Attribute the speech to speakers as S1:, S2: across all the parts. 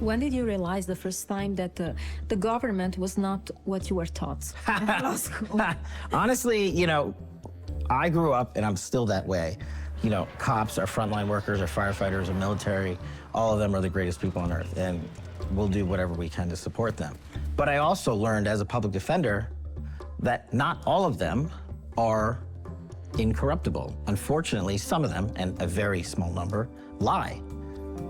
S1: When did you realize the first time that the government was not what you were taught at law school?
S2: Honestly, you know, I grew up, and I'm still that way. You know, cops, our frontline workers, our firefighters, our military, all of them are the greatest people on earth, and we'll do whatever we can to support them. But I also learned as a public defender that not all of them are incorruptible. Unfortunately, some of them, and a very small number, lie,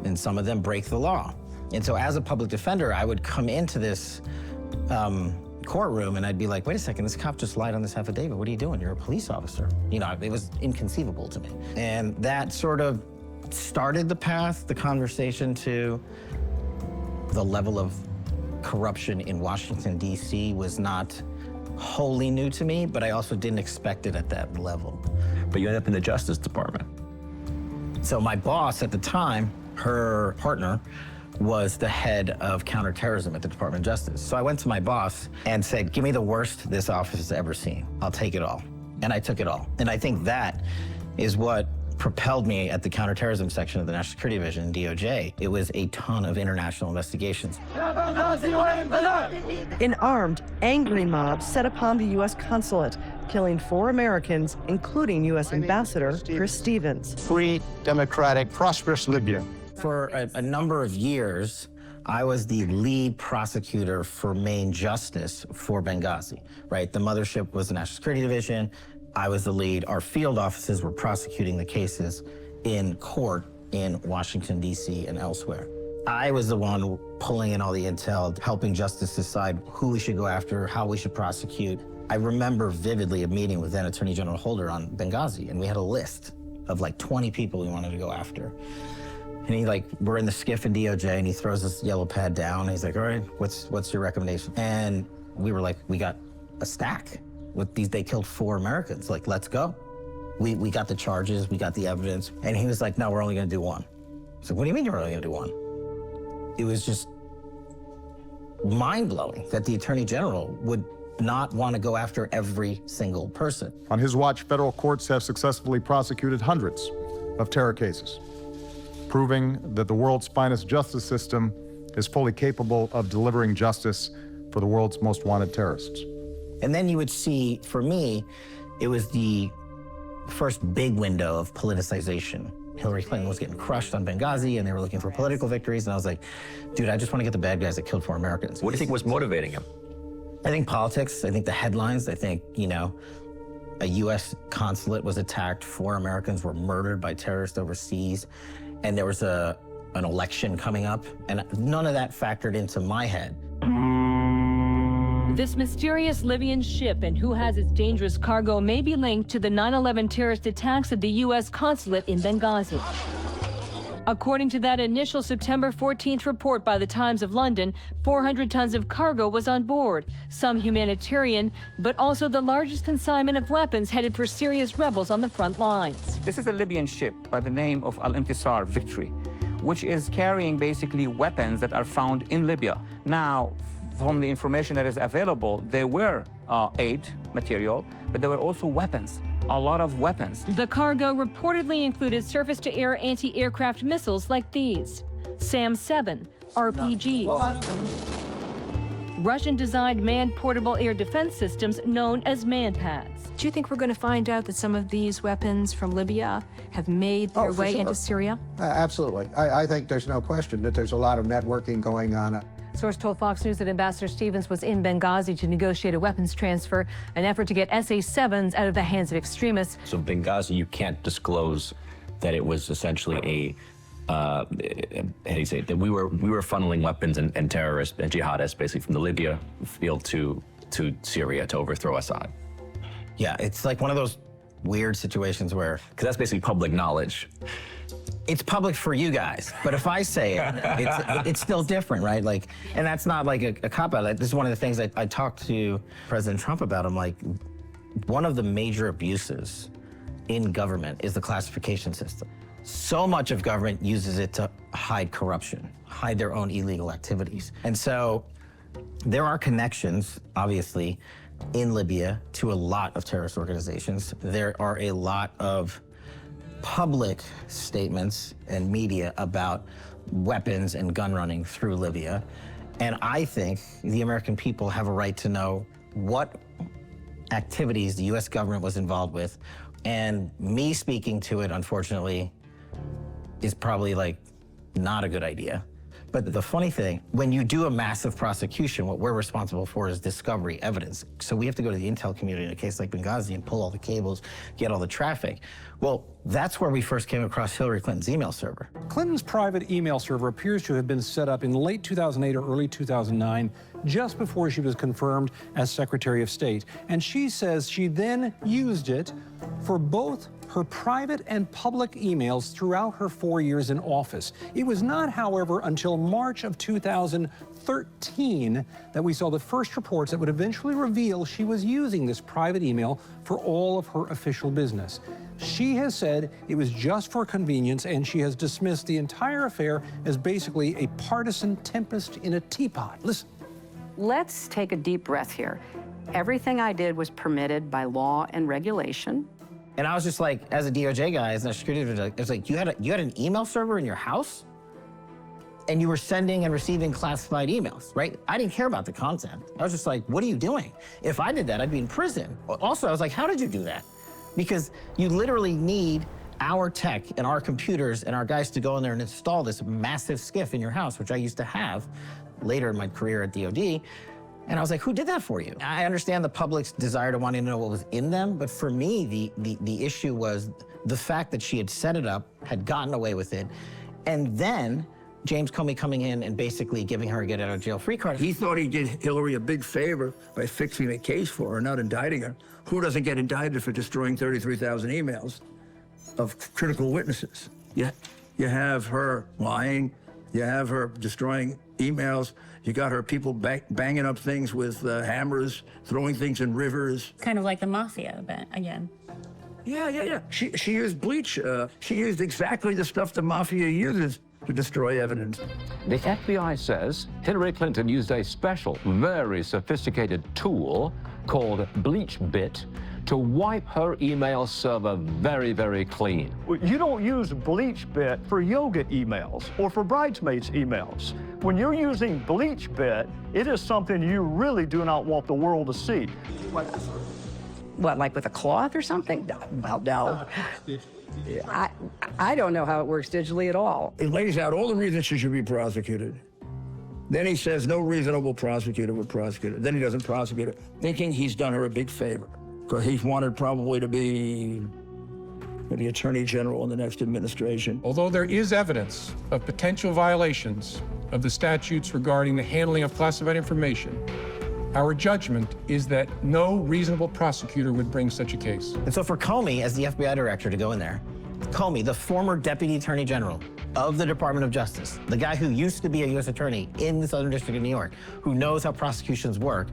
S2: and some of them break the law. And so as a public defender, I would come into this courtroom and I'd be like, wait a second, this cop just lied on this affidavit. What are you doing? You're a police officer. You know, it was inconceivable to me. And that sort of started the path, the conversation to the level of corruption in Washington, D.C. was not wholly new to me, but I also didn't expect it at that level.
S3: But you ended up in the Justice Department.
S2: So my boss at the time, her partner, was the head of counterterrorism at the Department of Justice. So I went to my boss and said, give me the worst this office has ever seen. I'll take it all. And I took it all. And I think that is what propelled me at the counterterrorism section of the National Security Division, DOJ. It was a ton of international investigations.
S4: An armed, angry mob set upon the U.S. consulate, killing 4 Americans, including U.S. Ambassador Chris Stevens.
S5: Free, democratic, prosperous Libya.
S2: For a number of years, I was the lead prosecutor for main justice for Benghazi, right? The mothership was the National Security Division. I was the lead. Our field offices were prosecuting the cases in court in Washington, D.C. and elsewhere. I was the one pulling in all the intel, helping justice decide who we should go after, how we should prosecute. I remember vividly a meeting with then Attorney General Holder on Benghazi, and we had a list of like 20 people we wanted to go after. And he we're in the skiff in DOJ, and he throws this yellow pad down, and he's like, all right, what's your recommendation? And we were like, we got a stack with these, they killed 4 Americans, like, let's go. We got the charges, we got the evidence, and he was like, no, we're only gonna do 1. So what do you mean you're only gonna do 1? It was just mind-blowing that the Attorney General would not want to go after every single person.
S6: On his watch, federal courts have successfully prosecuted hundreds of terror cases, proving that the world's finest justice system is fully capable of delivering justice for the world's most wanted terrorists.
S2: And then you would see, for me, it was the first big window of politicization. Hillary Clinton was getting crushed on Benghazi, and they were looking for political victories, and I was like, dude, I just want to get the bad guys that killed 4 Americans.
S3: What do you think was motivating him?
S2: I think politics, I think the headlines, I think, you know, a U.S. consulate was attacked, 4 Americans were murdered by terrorists overseas, and there was an election coming up, and none of that factored into my head.
S7: This mysterious Libyan ship and who has its dangerous cargo may be linked to the 9/11 terrorist attacks at the U.S. consulate in Benghazi. According to that initial September 14th report by the Times of London, 400 tons of cargo was on board, some humanitarian, but also the largest consignment of weapons headed for Syria's rebels on the front lines.
S8: This is a Libyan ship by the name of Al-Intisar Victory, which is carrying basically weapons that are found in Libya. Now, from the information that is available, there were aid material, but there were also weapons. A lot of weapons.
S7: The cargo reportedly included surface-to-air anti-aircraft missiles like these, SAM-7 RPGs, Russian-designed manned portable air defense systems known as MANPADS.
S1: Do you think we're going to find out that some of these weapons from Libya have made their way into Syria?
S5: Absolutely. I think there's no question that there's a lot of networking going on.
S7: Source told Fox News that Ambassador Stevens was in Benghazi to negotiate a weapons transfer, an effort to get SA-7s out of the hands of extremists.
S3: So Benghazi, you can't disclose that it was essentially how do you say it? That we were funneling weapons and terrorists and jihadists basically from the Libya field to Syria to overthrow Assad.
S2: Yeah, it's like one of those weird situations where...
S3: Because that's basically public knowledge.
S2: It's public for you guys, but if I say it, it's still different, right? Like, and that's not like a cop-out. This is one of the things I talked to President Trump about. I'm like, one of the major abuses in government is the classification system. So much of government uses it to hide corruption, hide their own illegal activities. And so there are connections, obviously, in Libya to a lot of terrorist organizations. There are a lot of public statements and media about weapons and gun running through Libya. And I think the American people have a right to know what activities the US government was involved with. And me speaking to it, unfortunately, is probably like not a good idea. But the funny thing, when you do a massive prosecution, what we're responsible for is discovery, evidence. So we have to go to the intel community in a case like Benghazi and pull all the cables, get all the traffic. Well, that's where we first came across Hillary Clinton's email server.
S9: Clinton's private email server appears to have been set up in late 2008 or early 2009, just before she was confirmed as Secretary of State. And she says she then used it for both her private and public emails throughout her 4 years in office. It was not, however, until March of 2013 that we saw the first reports that would eventually reveal she was using this private email for all of her official business. She has said it was just for convenience, and she has dismissed the entire affair as basically a partisan tempest in a teapot. Listen.
S10: Let's take a deep breath here. Everything I did was permitted by law and regulation.
S2: And I was just like, as a DOJ guy, as a security guy, it's like, you had an email server in your house? And you were sending and receiving classified emails, right? I didn't care about the content. I was just like, what are you doing? If I did that, I'd be in prison. Also, I was like, how did you do that? Because you literally need our tech and our computers and our guys to go in there and install this massive SCIF in your house, which I used to have later in my career at DOD. And I was like, who did that for you? I understand the public's desire to want to know what was in them, but for me, the issue was the fact that she had set it up, had gotten away with it, and then James Comey coming in and basically giving her a get-out-of-jail-free card.
S11: He thought he did Hillary a big favor by fixing the case for her, not indicting her. Who doesn't get indicted for destroying 33,000 emails of critical witnesses? You have her lying, you have her destroying emails, you got her people banging up things with hammers, throwing things in rivers.
S12: Kind of like the mafia again.
S11: Yeah. She used bleach. She used exactly the stuff the mafia uses to destroy evidence.
S13: The FBI says Hillary Clinton used a special, very sophisticated tool called BleachBit to wipe her email server very, very clean.
S14: You don't use BleachBit for yoga emails or for bridesmaids emails. When you're using BleachBit, it is something you really do not want the world to see.
S10: What, like with a cloth or something? Well, no. I don't know how it works digitally at all.
S11: It lays out all the reasons she should be prosecuted. Then he says no reasonable prosecutor would prosecute her. Then he doesn't prosecute her, thinking he's done her a big favor, because he wanted probably to be the Attorney General in the next administration.
S15: Although there is evidence of potential violations of the statutes regarding the handling of classified information, our judgment is that no reasonable prosecutor would bring such a case.
S2: And so for Comey, as the FBI director, to go in there, Comey, the former Deputy Attorney General of the Department of Justice, the guy who used to be a U.S. attorney in the Southern District of New York, who knows how prosecutions work,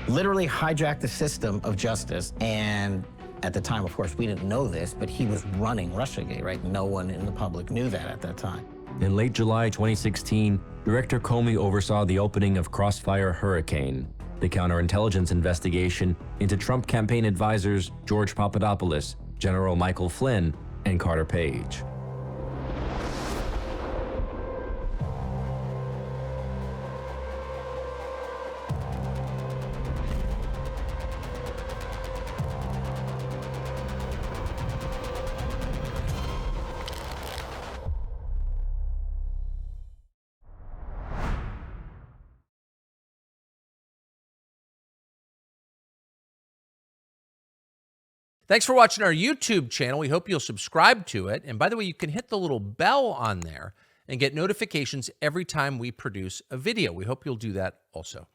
S2: literally hijacked the system of justice. And at the time, of course, we didn't know this, but he was running Russiagate, right? No one in the public knew that at that time.
S16: In late July 2016, Director Comey oversaw the opening of Crossfire Hurricane, the counterintelligence investigation into Trump campaign advisors George Papadopoulos, General Michael Flynn, and Carter Page.
S17: Thanks for watching our YouTube channel. We hope you'll subscribe to it. And by the way, you can hit the little bell on there and get notifications every time we produce a video. We hope you'll do that also.